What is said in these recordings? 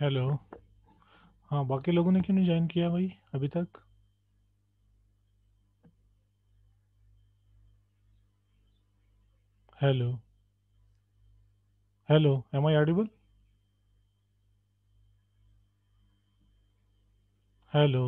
Hello. हाँ, बाकी लोगों ने क्यों नहीं ज्वाइन किया भाई अभी तक? Hello. Hello, am I audible? Hello.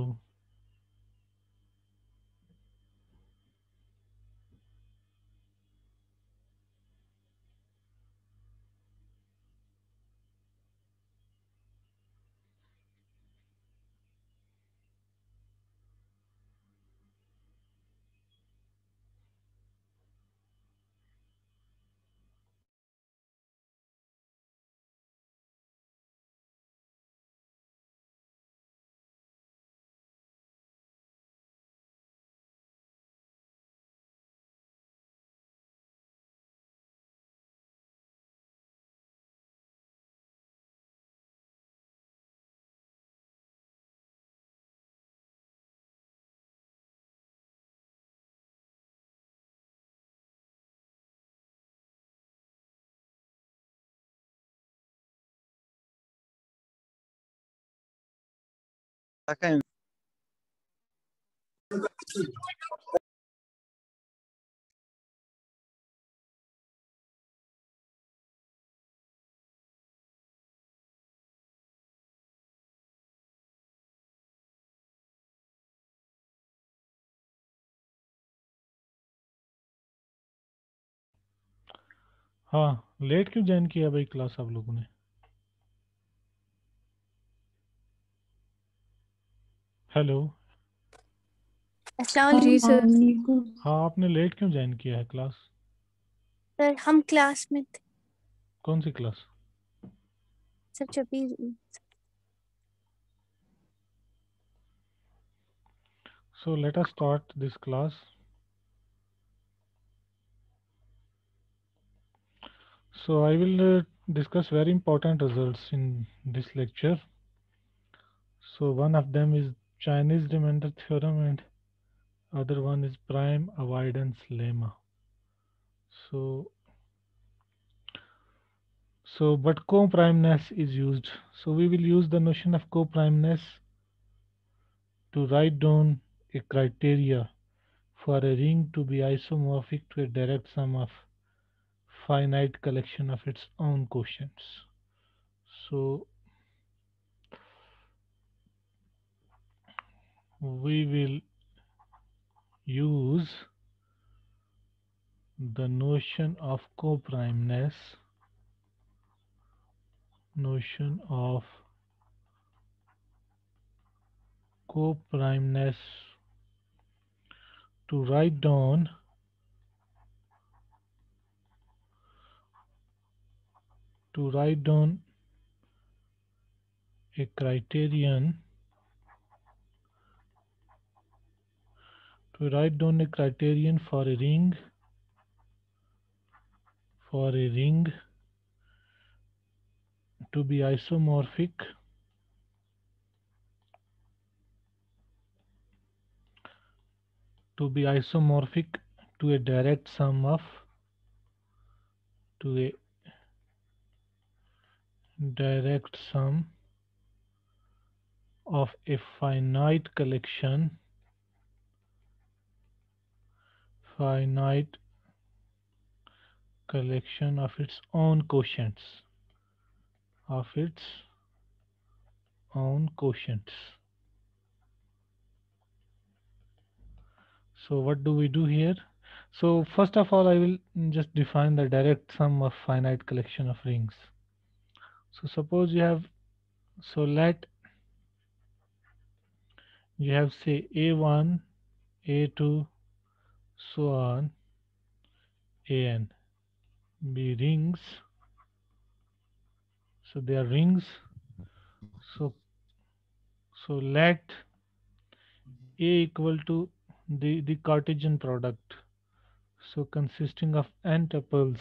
Okay. हाँ, लेट क्यों ज्वाइन किया भाई क्लास आप लोगों ने? हेलो। अस्सलाम जी सर। हाँ, आपने लेट क्यों ज्वाइन किया है क्लास? सर हम क्लास में थे। कौन सी क्लास? सर जब भी so let us start this class. So I will discuss very important results in this lecture. So one of them is Chinese remainder theorem and other one is prime avoidance lemma. So but co-primeness is used. So we will use the notion of co-primeness to write down a criteria for a ring to be isomorphic to a direct sum of finite collection of its own quotients. So we will use the notion of coprimeness to write down a criterion for a ring to be isomorphic to a direct sum of to a direct sum of a finite collection of its own quotients of its own quotients. So what do we do here? So first of all, I will just define the direct sum of finite collection of rings. So suppose you have, so let you have say a1, a2, so on, an be rings. So they are rings. So let a equal to the Cartesian product. So consisting of n tuples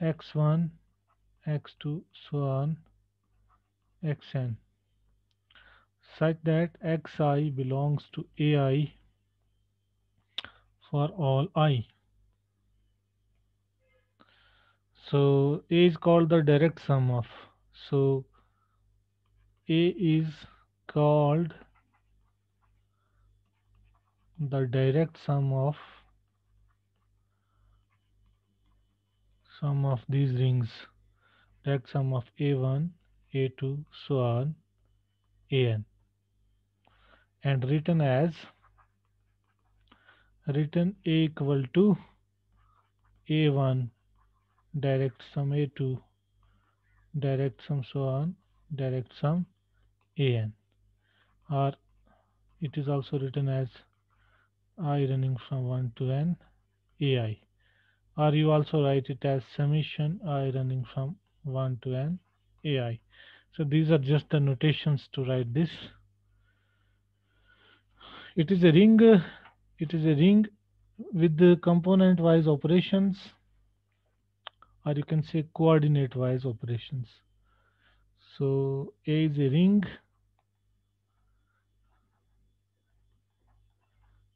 x1, x2, so on, xn, such that xi belongs to ai for all I. So A is called the direct sum of. So A is called the direct sum of these rings, direct sum of A1, A2, so on, An, and written A equal to A1 direct sum A2 direct sum so on direct sum An, or it is also written as I running from 1 to n Ai, or you also write it as summation I running from 1 to n Ai. So these are just the notations to write this. It is a ring. It is a ring with the component wise operations, or you can say coordinate wise operations. So A is a ring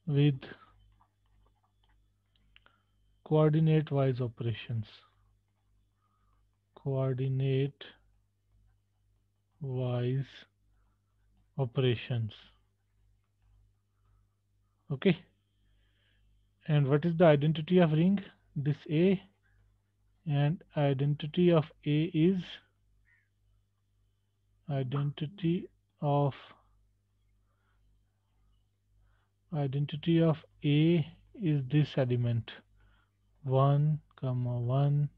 with coordinate wise operations. Coordinate wise operations. Okay. And what is the identity of ring? This A, and identity of A is identity of A is this element 1 comma 1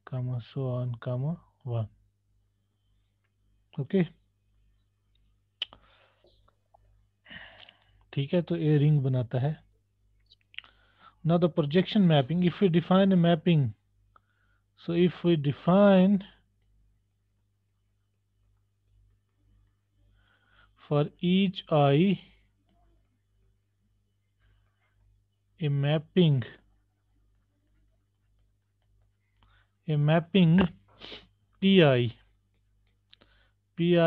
comma so on comma 1. Okay, ठीक है, तो A ring बनाता है. Now the projection mapping, if we define a mapping, so if we define for each I a mapping pi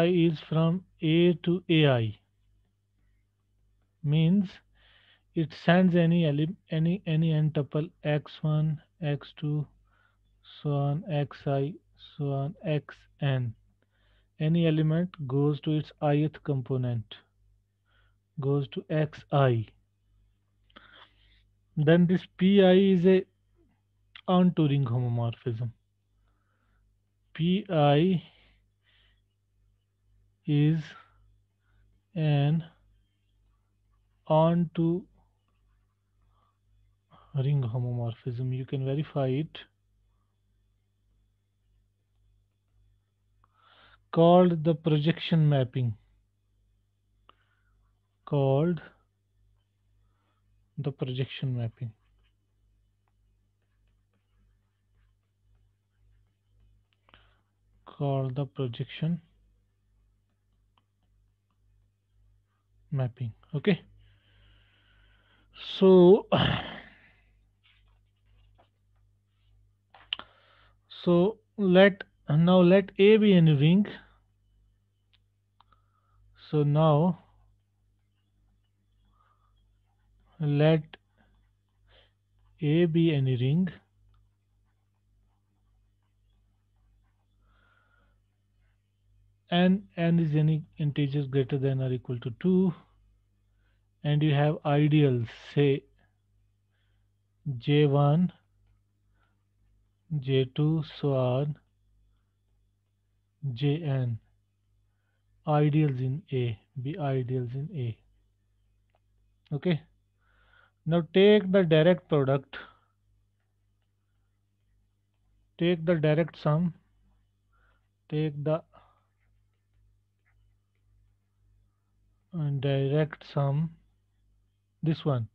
is from A to Ai, means it sends any n tuple x1 x2 so on xi so on xn. Any element goes to its ith component, goes to xi. Then this pi is a onto ring homomorphism. Pi is an onto ring homomorphism. You can verify it. Called the projection mapping. Called the projection mapping. Called the projection mapping. Okay. So let A be any ring. So now let A be any ring and n is any integers greater than or equal to 2, and you have ideals, say j1 j2 so on jn, ideals in A, be ideals in A. Okay, now take the direct product, take the direct sum, take the direct sum, this one,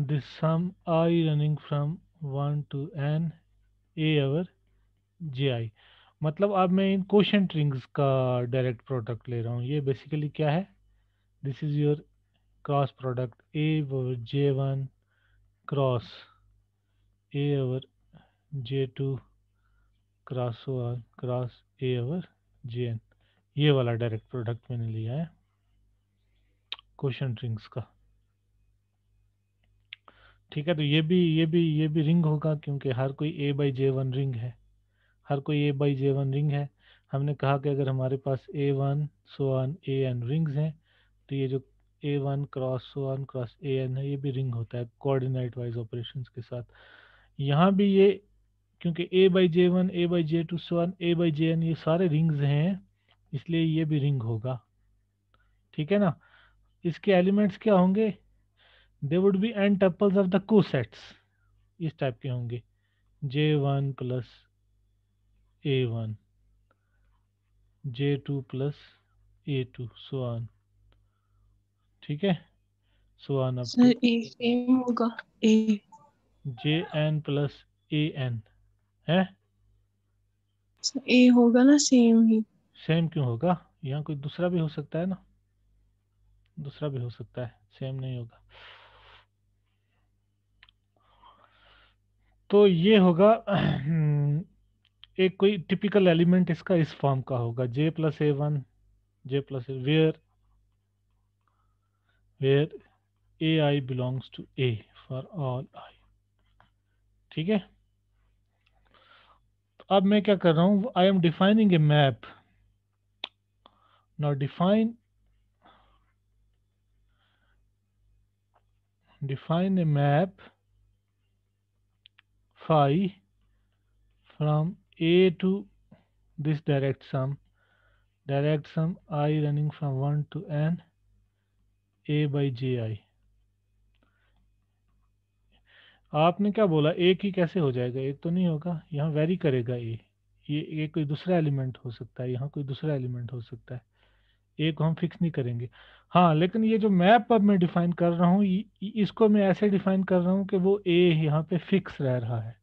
this sum I running from 1 to n A over ji. मतलब अब मैं इन quotient rings का direct product ले रहा हूँ. ये basically क्या है? This is your cross product A over J1 cross A over J2 cross cross A over Jn. ये वाला डायरेक्ट प्रोडक्ट मैंने लिया है कोशेंट रिंग्स का. ठीक है, तो ये भी रिंग होगा क्योंकि हर कोई A/J1 रिंग है, हर कोई A/J1 रिंग है। हमने कहा कि अगर हमारे पास A1 so on AN rings हैं तो ये जो A1 cross so on cross AN है ये भी रिंग होता है कोऑर्डिनेट वाइज ऑपरेशंस के साथ। यहाँ भी ये क्योंकि A/J1 A/J2 so on A/JN ये सारे रिंग्स हैं इसलिए ये भी रिंग होगा। ठीक है ना। इसके एलिमेंट्स क्या होंगे, they would be n tuples of the cosets, इस टाइप के होंगे J1 plus A1 J2 plus A2 so on. ठीक है, so on up sir to A same होगा ए। JN प्लस AN है। ए होगा ना सेम ही। सेम क्यों होगा, यहाँ कोई दूसरा भी हो सकता है ना, दूसरा भी हो सकता है, सेम नहीं होगा। तो ये होगा एक कोई टिपिकल एलिमेंट इसका इस फॉर्म का होगा J plus A1 J plus where AI belongs to A for all I। ठीक है, तो अब मैं क्या कर रहा हूँ, आई am defining A map. Now define a map phi from A to this direct sum I running from 1 to n A/Ji। आपने क्या बोला, एक ही कैसे हो जाएगा, एक तो नहीं होगा, यहाँ वेरी करेगा ये कोई दूसरा एलिमेंट हो सकता है, यहाँ कोई दूसरा एलिमेंट हो सकता है, एक को हम फिक्स नहीं करेंगे। हाँ, लेकिन ये जो मैप अब मैं डिफाइन कर रहा हूँ इसको मैं ऐसे डिफाइन कर रहा हूँ कि वो ए यहाँ पे फिक्स रह रहा है।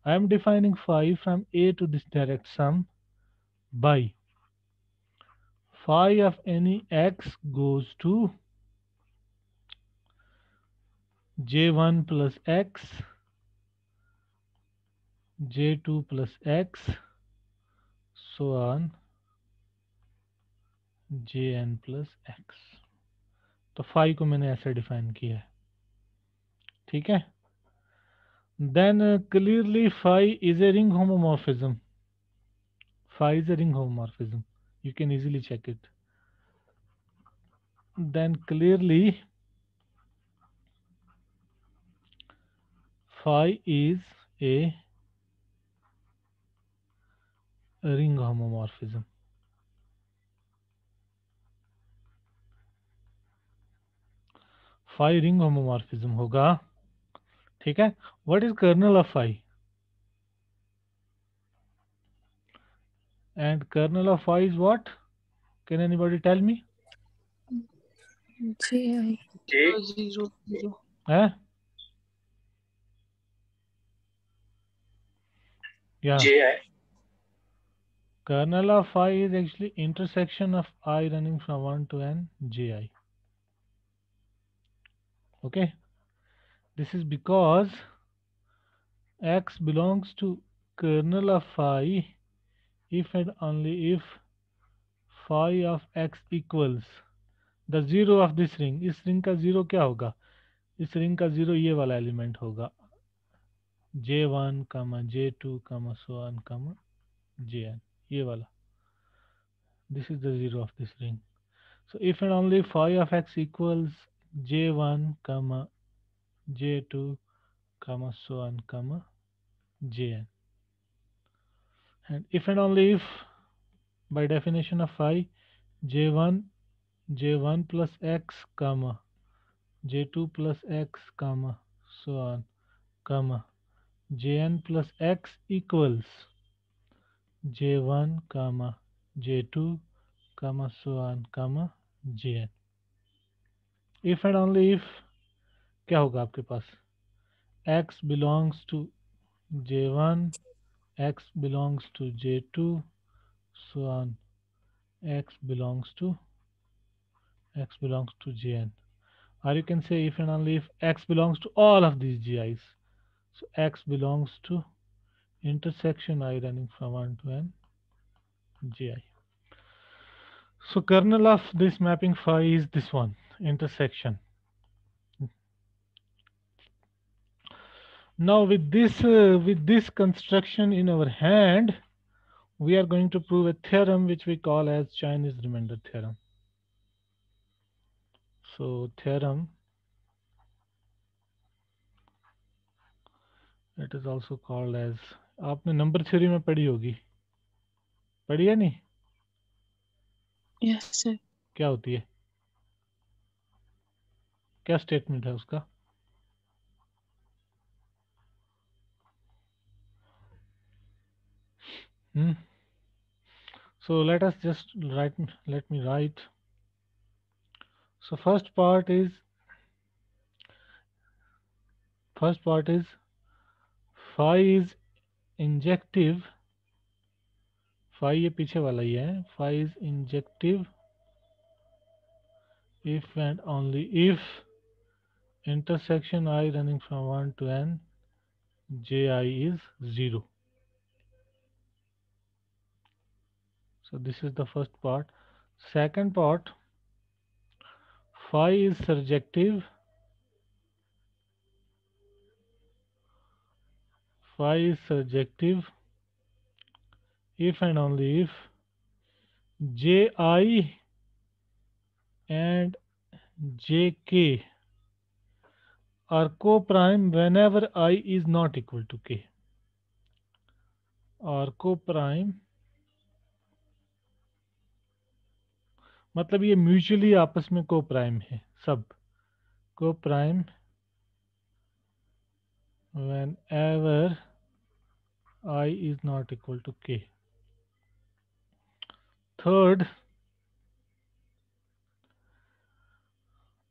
I am defining phi from A to this direct sum by phi of any x goes to J1 plus x J2 plus x so on JN plus x. तो फाई को मैंने ऐसे डिफाइन किया है। ठीक है, then clearly phi is a ring homomorphism. Phi is a ring homomorphism. You can easily check it. Then clearly phi is a ring homomorphism. Phi ring homomorphism होगा। ठीक है, what is kernel of phi? And kernel of phi is what? Can anybody tell me? Ji। 0 0। है? Yeah. JI. Kernel of phi is actually intersection of I running from 1 to n Ji. Okay, this is because x belongs to kernel of phi if and only if phi of x equals the zero of this ring. इस ring का zero क्या होगा, इस ring का zero ये वाला element होगा J1 J2 so on JN, ये वाला, this is the zero of this ring. So if and only phi of x equals J1 J2 so on JN, and if and only if by definition of phi J1 plus x J2 plus x so on Jn plus x equals J1 J2 so on Jn। if and only if क्या होगा आपके पास, x belongs to J1 x belongs to J2 so on x belongs to Jn, or you can say if and only if x belongs to all of these GIs, so x belongs to intersection I running from 1 to n GI. So kernel of this mapping phi is this one, intersection Now with this construction in our hand, we are going to prove a theorem which we call as Chinese remainder theorem. So theorem, it is also called as, आपने number theory में पढ़ी होगी, पढ़ी है नहीं? Yes, sir. क्या होती है, क्या स्टेटमेंट है उसका? So let us just write, let me write. So first part is phi is injective, phi ये पीछे वाला ही है, phi is injective if and only if intersection I running from 1 to n ji is 0. So this is the first part. Second part, phi is surjective, if and only if ji and jk are co-prime whenever I is not equal to k, और co-prime मतलब ये mutually आपस में co-prime है, सब co-prime whenever I is not equal to k. Third,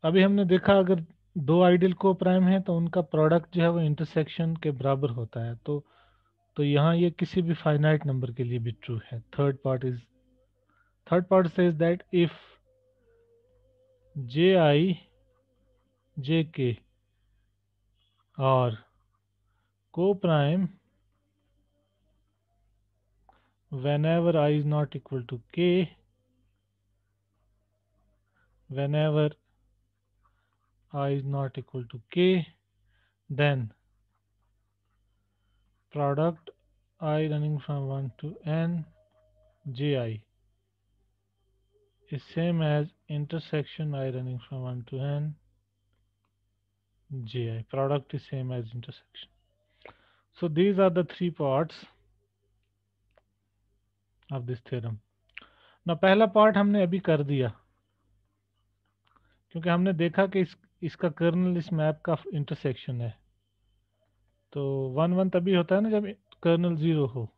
अभी हमने देखा अगर दो आइडियल को प्राइम है तो उनका प्रोडक्ट जो है वो इंटरसेक्शन के बराबर होता है, तो यहाँ ये किसी भी फाइनाइट नंबर के लिए भी ट्रू है. Third part says that if J I J K और को prime whenever I is not equal to k, whenever I is not equal to k, then product I running from 1 to n ji is same as intersection I running from 1 to n ji. Product is same as intersection. So these are the three parts of this theorem. Now पहला part हमने अभी कर दिया क्योंकि हमने देखा कि इसका कर्नल इस मैप का इंटरसेक्शन है, तो 1 1 तभी होता है ना जब कर्नल 0 हो.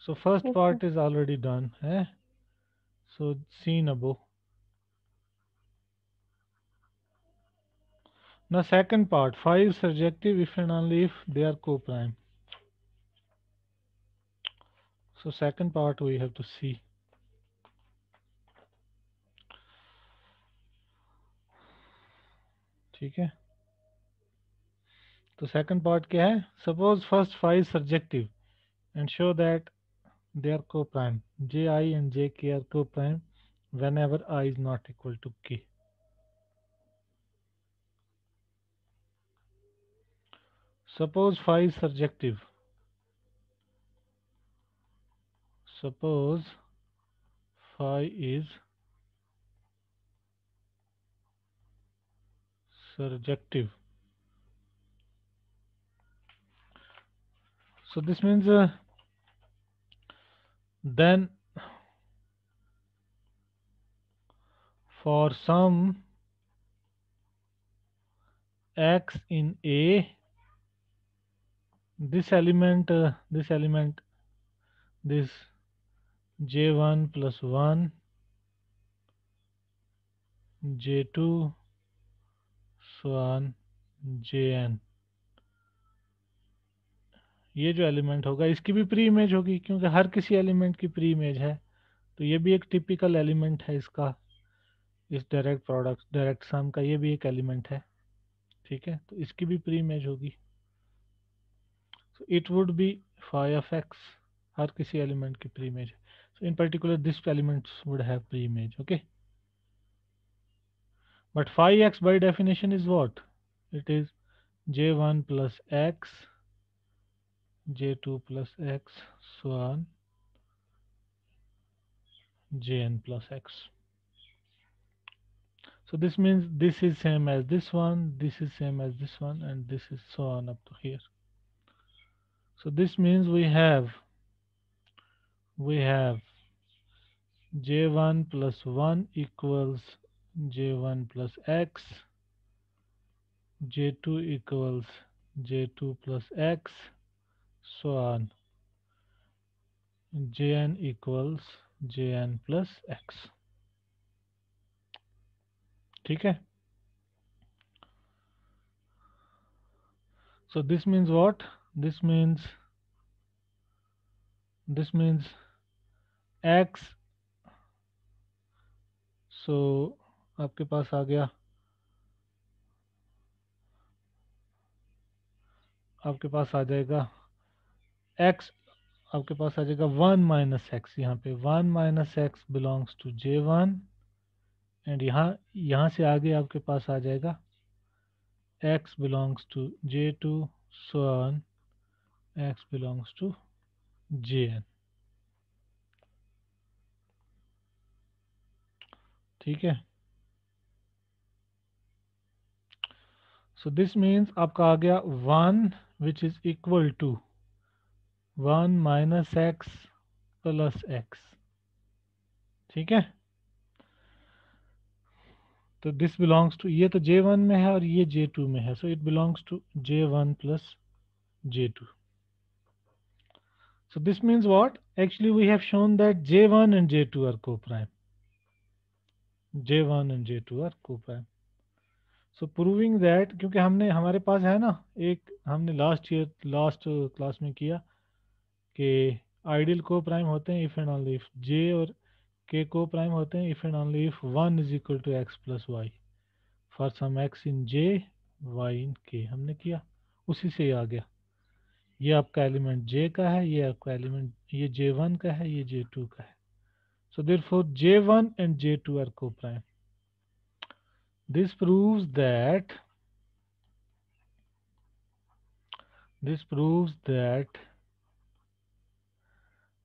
So first Yes, part is already done है, so seen above. Now second part, phi is surjective if and only if they are co-prime. So second part we have to see. ठीक है, तो second part क्या है? Suppose first phi is surjective and show that they are co-prime. Ji and jk are co-prime whenever I is not equal to k. Suppose phi is surjective. Suppose phi is surjective. So this means then for some x in A, this element this j1 plus 1 j2 so on jn, ये जो element होगा इसकी भी pre image होगी क्योंकि हर किसी element की pre image है, तो ये भी एक टिपिकल एलिमेंट है इसका, इस डायरेक्ट प्रोडक्ट डायरेक्ट सम का ये भी एक एलिमेंट है. ठीक है, तो इसकी भी प्री इमेज होगी. So it would be phi of x, हर किसी एलिमेंट की pre image. So in particular this elements would have pre image. Okay, but phi x by definition is what? It is j1 plus x, j2 plus x, so on jn plus x. So this means this is same as this one, this is same as this one, and this is so on up to here. So this means we have j1 plus 1 equals j1 plus x, j2 equals j2 plus x, so on jn equals jn plus x. ठीक है? So this means what? This means x, so आपके पास आ गया, आपके पास आ जाएगा x, आपके पास आ जाएगा 1 minus x, यहाँ पे 1 minus x belongs to j1, and यहाँ से आगे आपके पास आ जाएगा x belongs to j2, so on x belongs to jn. ठीक है? So this means आपका आ गया 1 which is equal to 1 minus x plus x. ठीक है? तो this belongs to, ये तो j1 में है और ये j2 में है, so it belongs to j1 plus j2. So this means what? Actually we have shown that j1 and j2 are co-prime. j1 and j2 are co-prime. So proving that, क्योंकि हमने, हमारे पास है ना, एक हमने लास्ट क्लास में किया कि आइडियल को प्राइम होते हैं if and only if j और k को प्राइम होते हैं if and only if 1 is equal to x plus y for some x in j, y in k. हमने किया, उसी से ये आ गया. ये आपका एलिमेंट j का है, ये आपका एलिमेंट, ये j1 का है, ये j2 का है. So therefore j1 and j2 are co-prime. This proves that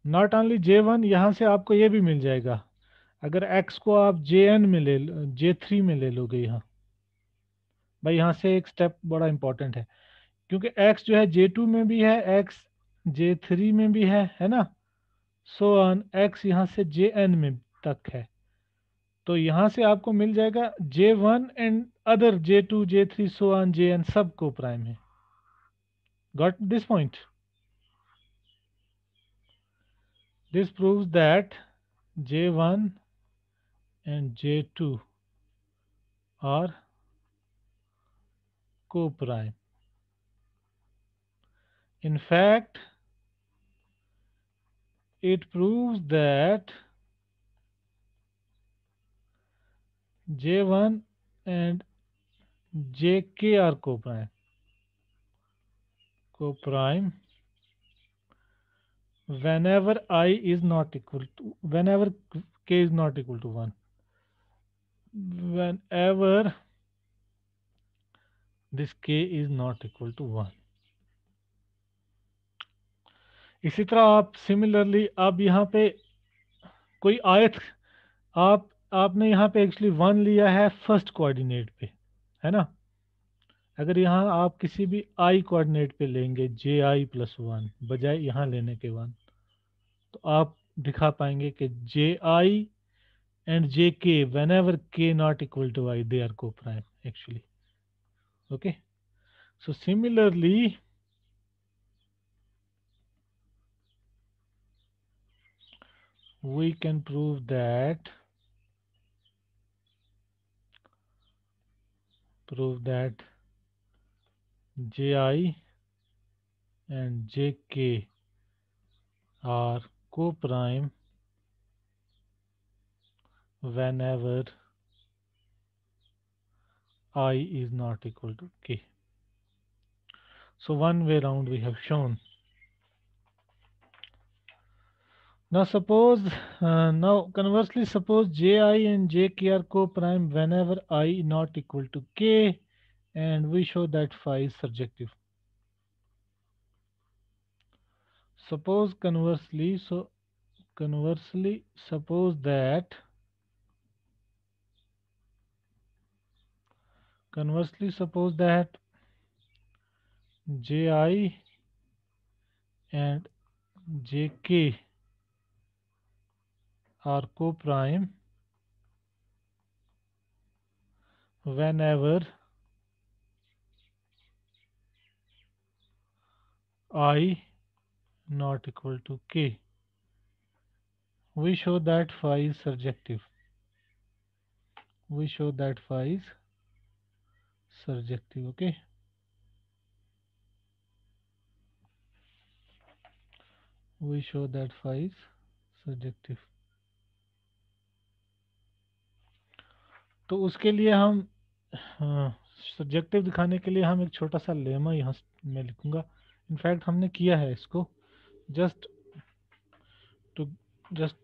not only j1, यहाँ से आपको ये भी मिल जाएगा. अगर x को आप jn में ले लो, j3 में ले लोगे, यहाँ भाई यहाँ से एक स्टेप बड़ा इंपॉर्टेंट है, क्योंकि x जो है j2 में भी है, x j3 में भी है ना, सो ऑन x यहाँ से jn में तक है. तो यहाँ से आपको मिल जाएगा j1 and other j2 j3 so on jn सब को प्राइम है. Got this point? This proves that j1 and j2 are co-prime. In fact, it proves that j1 and jk are co-prime. Whenever I is not equal to, whenever k is not equal to 1, whenever this k is not equal to 1. इसी तरह आप similarly, आप यहाँ पे कोई आयत, आपने यहाँ पे एक्चुअली 1 लिया है फर्स्ट कोऑर्डिनेट पे, है ना. अगर यहाँ आप किसी भी i कोऑर्डिनेट पे लेंगे ji प्लस 1 बजाय यहाँ लेने के 1, तो आप दिखा पाएंगे कि ji and jk whenever k not equal to I, they are co-prime actually. Okay, so similarly we can prove that ji and jk are co-prime whenever I is not equal to k. So one way round we have shown. Now suppose, now conversely, suppose ji and jk are co-prime whenever I not equal to k and we show that phi is surjective. Suppose conversely, suppose that ji and jk are co-prime whenever I not equal to k. We show that phi is surjective. Okay. We show that phi is surjective. तो उसके लिए हम subjective दिखाने के लिए हम एक छोटा सा लेमा यहाँ मैं लिखूंगा. इनफैक्ट हमने किया है इसको. Just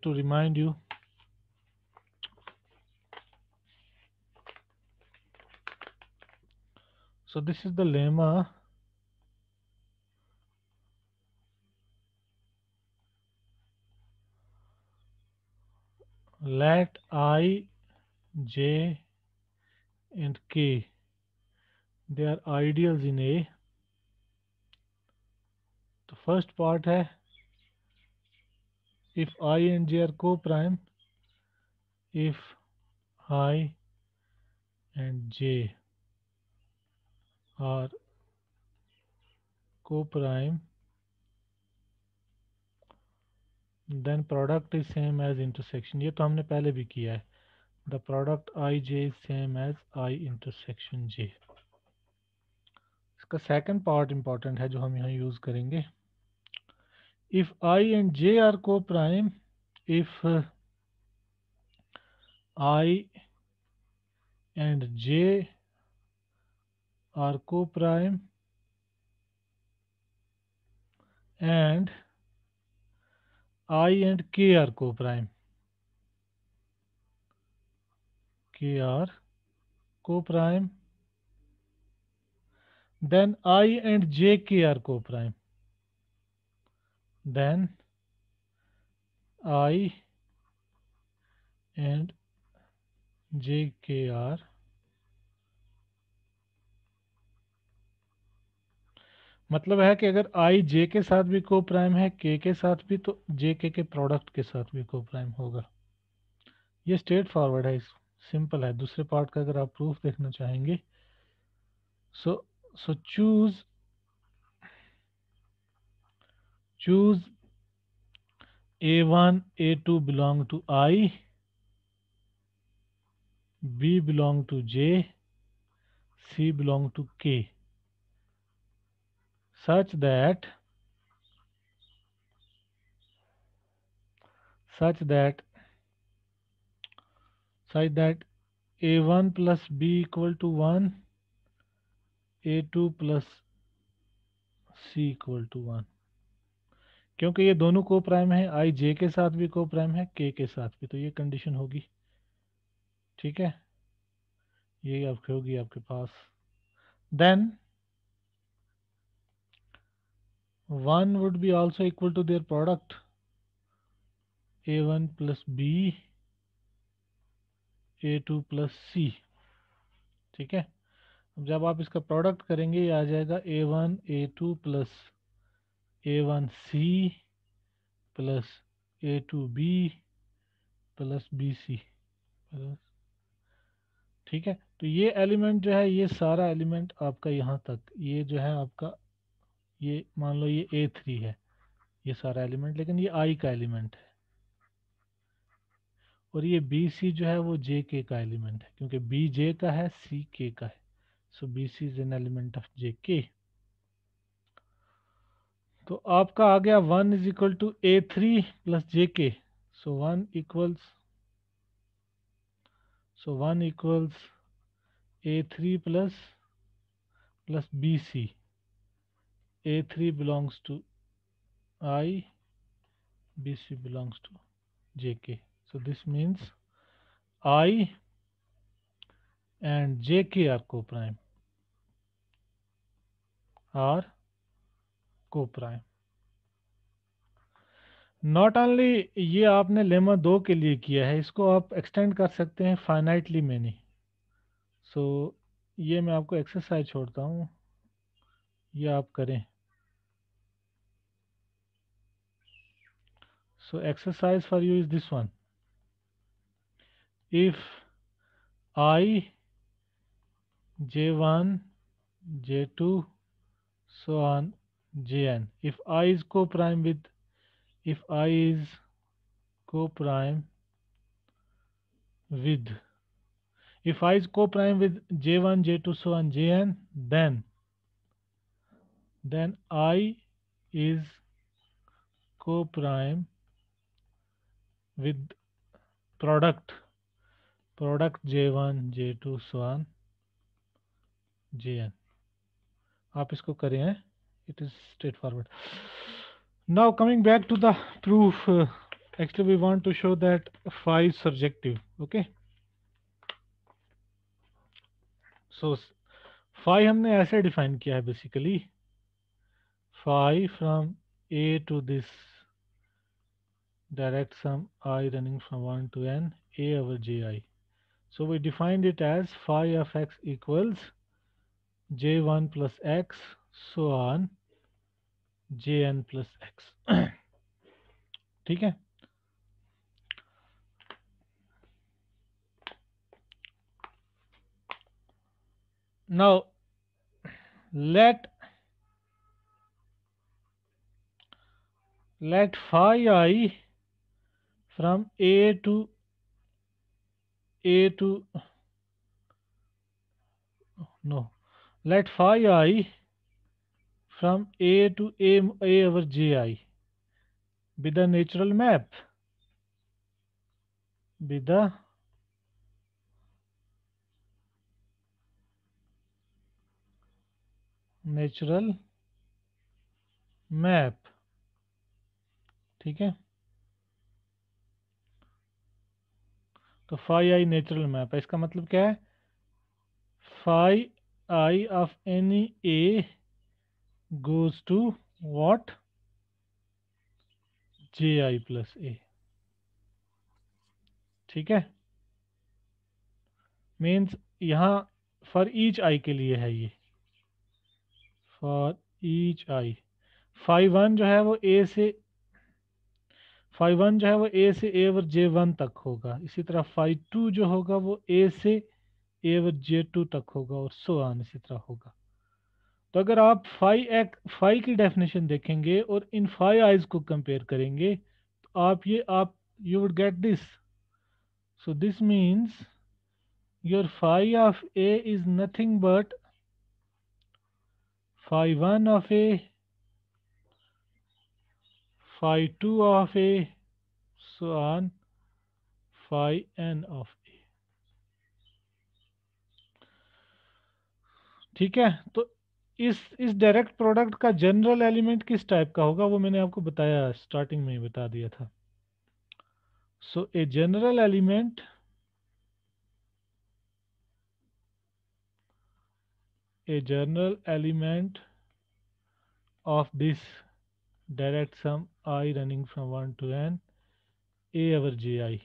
to remind you. So this is the lemma. Let I, j and k, they are ideals in A. The first part है if I and j are co-prime, if I and j are co-prime, then product is same as intersection. ये तो हमने पहले भी किया है. The product ij is same as I intersection j. इसका second part important है जो हम यहाँ use करेंगे. If I and j are co-prime, if I and j are co-prime and I and k are co-prime. K are co-prime. Then I and jk are co-prime. Then I and jk are मतलब है कि अगर I j के साथ भी को prime है k के साथ भी तो jk के प्रोडक्ट के साथ भी को प्राइम होगा. ये स्ट्रेट फॉरवर्ड है, सिंपल है. दूसरे पार्ट का अगर आप प्रूफ देखना चाहेंगे so choose a1 a2 belong to I, b belong to j, c belong to k, such that a1 plus b equal to 1, a2 plus c equal to 1. क्योंकि ये दोनों को प्राइम है, आई जे के साथ भी को प्राइम है, के साथ भी, तो ये कंडीशन होगी. ठीक है, ये आपकी होगी आपके पास. Then 1 would be also equal to their product a1 plus b a2 plus c. ठीक है, अब जब आप इसका प्रोडक्ट करेंगे ये आ जाएगा a1 a2 plus a1 c plus a2 b plus B C. ठीक है, तो ये एलिमेंट जो है, ये सारा एलिमेंट आपका यहाँ तक, ये जो है आपका, ये मान लो ये A3 है, ये सारा एलिमेंट, लेकिन ये I का एलिमेंट है. और ये BC जो है वो JK का एलिमेंट है, क्योंकि B J का है, C K का है. So BC is an element of JK. तो आपका आ गया 1 is equal to A3 plus JK. So 1 equals A3 plus BC. A3 belongs to I, BC belongs to JK. So this means I and JK are co-prime. are co-prime. Not only ये आपने lemma 2 के लिए किया है, इसको आप extend कर सकते हैं फाइनाइटली मैनी. सो ये मैं आपको एक्सरसाइज छोड़ता हूँ, ये आप करें. So exercise for you is this one. If I J1 J2 so on Jn, if I is co-prime with, if I is co-prime with, if I is co-prime with J1 J2 so on Jn, then I is co-prime with product J1 J2 so on Jn. आप इसको करें हैं, it is straightforward. Now coming back to the proof, actually we want to show that phi is surjective. Okay, so phi हमने ऐसे define किया है basically, phi from A to this direct sum I running from 1 to n A over ji. So we defined it as phi of x equals j1 plus x so on jn plus x. ठीक है. Now let phi I from A to no, let phi I from A to A over ji be the natural map, be the natural map. ठीक है. तो phi I natural map है, इसका मतलब क्या है, phi I of any A goes to what, ji plus A. ठीक है. मीन्स यहाँ फॉर ईच आई के लिए है ये, फॉर ईच आई. phi 1 जो है वो A से, phi 1 जो है वो A से A over J1 तक होगा. इसी तरह phi 2 जो होगा वो A से A over J2 तक होगा और सो ऑन इसी तरह होगा. तो अगर आप phi की डेफिनेशन देखेंगे और इन phi i's को कंपेयर करेंगे तो आप you would get this. So this means your phi of A is nothing but phi 1 of A, phi 2 of A, so on phi n of A. ठीक है. तो इस डायरेक्ट प्रोडक्ट का general element किस type का होगा वो मैंने आपको बताया, स्टार्टिंग में ही बता दिया था. So a general element of this direct sum I running from 1 to n A over ji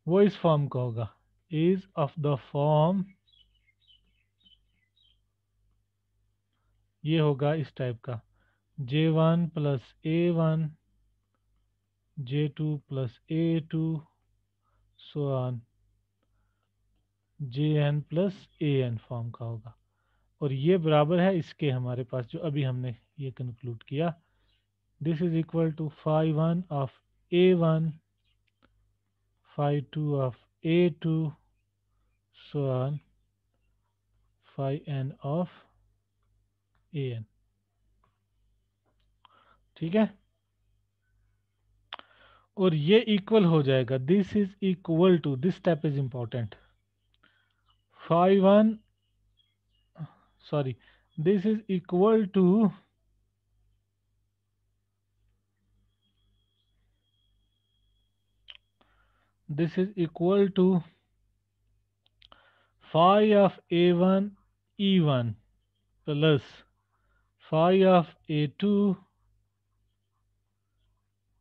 वो इस फॉर्म का होगा, is of the form, ये होगा इस टाइप का, j1 plus a1 j2 plus a2 so on jn plus an form का होगा. और ये बराबर है इसके हमारे पास जो अभी हमने ये कंक्लूड किया, this is equal to phi 1 of a1 phi 2 of a2 so on phi n of an. ठीक है. और ये इक्वल हो जाएगा, this is equal to, this step is important, phi 1 sorry this is equal to phi of a1 e1 plus phi of A2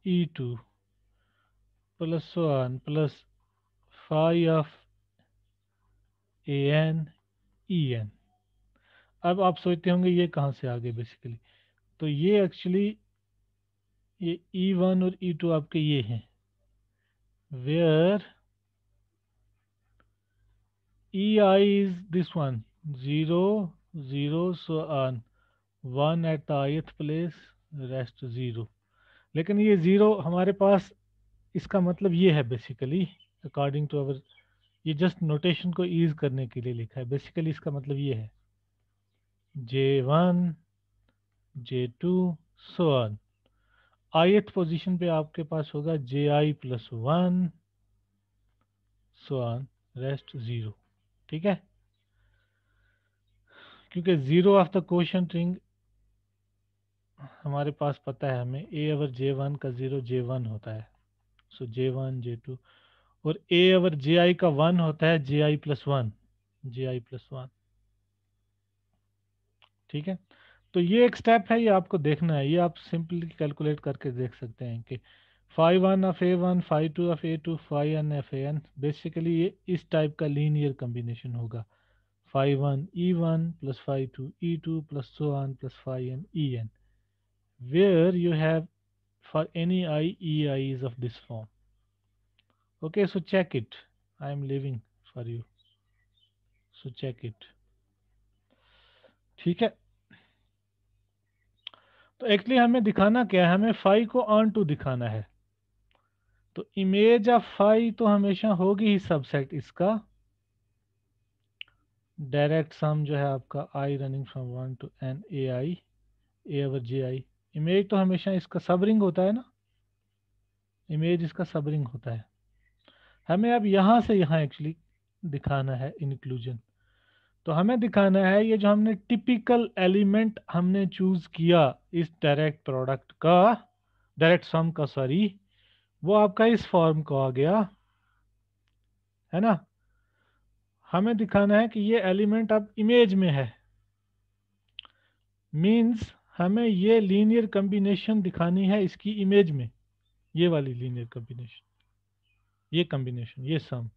E2 plus so on plus phi of AN EN। अब आप सोचते होंगे ये कहाँ से आ गए basically, तो ये एक्चुअली ये E1 और E2 आपके ये हैं, where EI is this one 0 0 so on 1 at the ith place, rest 0। लेकिन ये 0 हमारे पास, इसका मतलब ये है बेसिकली अकॉर्डिंग टू अवर, ये जस्ट नोटेशन को ईज करने के लिए लिखा है। बेसिकली इसका मतलब ये है J1 J2 so on, ith position पे आपके पास होगा JI plus 1 so on, rest 0। ठीक है, क्योंकि 0 ऑफ द क्वोशंट रिंग हमारे पास पता है हमें, A अवर J1 का 0 J1 होता है, सो J1 J2, और A अवर JI का 1 होता है JI प्लस 1, JI प्लस 1। ठीक है, तो ये एक स्टेप है, ये आपको देखना है, ये आप सिंपली कैलकुलेट करके देख सकते हैं कि phi 1 of A1 phi 2 of A2 phi n of AN, basically ये इस टाइप का लीनियर कॉम्बिनेशन होगा, phi 1 E1 plus phi 2 E2 plus so on plus phi n EN, where you have for any I EI is of this form। Okay, so check it, I am leaving for you, so check it। ठीक है, तो actually हमें दिखाना क्या है, हमें phi को on to दिखाना है, तो इमेज ऑफ फाई तो हमेशा होगी ही सबसेट इसका, डायरेक्ट सम जो है आपका i running from 1 to n AI A over JI, image तो हमेशा इसका सब रिंग होता है ना, इमेज इसका सब रिंग होता है। हमें अब यहाँ से यहाँ एक्चुअली दिखाना है इंक्लूजन, तो हमें दिखाना है ये जो हमने टिपिकल एलिमेंट हमने चूज किया इस डायरेक्ट प्रोडक्ट का, डायरेक्ट सम का सॉरी, वो आपका इस फॉर्म को आ गया है ना। हमें दिखाना है कि ये एलिमेंट अब इमेज में है, मींस हमें ये लीनियर कॉम्बिनेशन दिखानी है इसकी इमेज में, ये वाली लीनियर कॉम्बिनेशन, ये कॉम्बिनेशन, ये सम।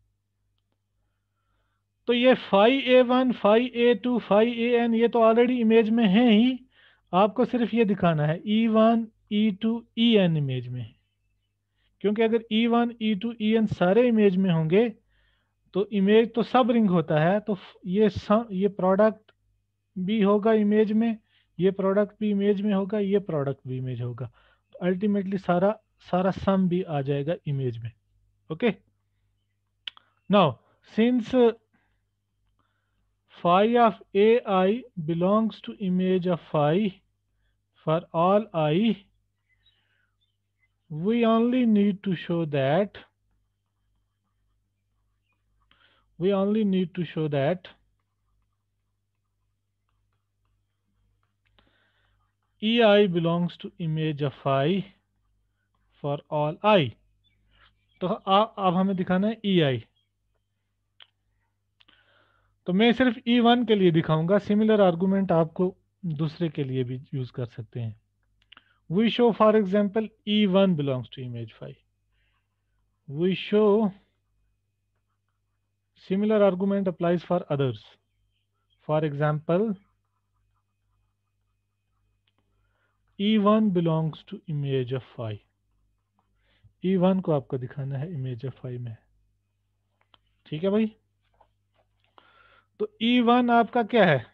तो ये phi A1 phi A2 phi AN ये तो ऑलरेडी इमेज में है ही, आपको सिर्फ ये दिखाना है E1 E2 EN इमेज में, क्योंकि अगर E1 E2 EN सारे इमेज में होंगे तो इमेज तो सब रिंग होता है, तो ये प्रोडक्ट भी होगा इमेज में, ये प्रोडक्ट भी इमेज में होगा, ये प्रोडक्ट भी इमेज होगा, तो अल्टीमेटली सारा सारा सम भी आ जाएगा इमेज में। Okay, now since phi of AI belongs to image of phi for all I, we only need to show that EI belongs to image of phi for all I। तो अब हमें दिखाना है EI, तो मैं सिर्फ E1 के लिए दिखाऊंगा, सिमिलर आर्गुमेंट आपको दूसरे के लिए भी यूज कर सकते हैं। We show for example E1 belongs to image phi, we show similar argument applies for others, for example E1 belongs to image of phi, E1 को आपको दिखाना है image of phi में। ठीक है भाई, तो E1 आपका क्या है,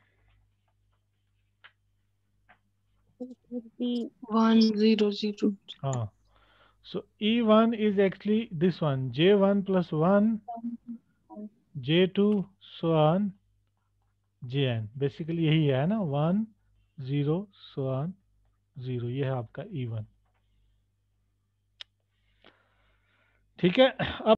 1 0 0। हाँ, so E1 is actually this one J1 plus 1 J2 so on Jn, basically यही है ना, 1 0 so on 0, ये है आपका E1। ठीक है, अब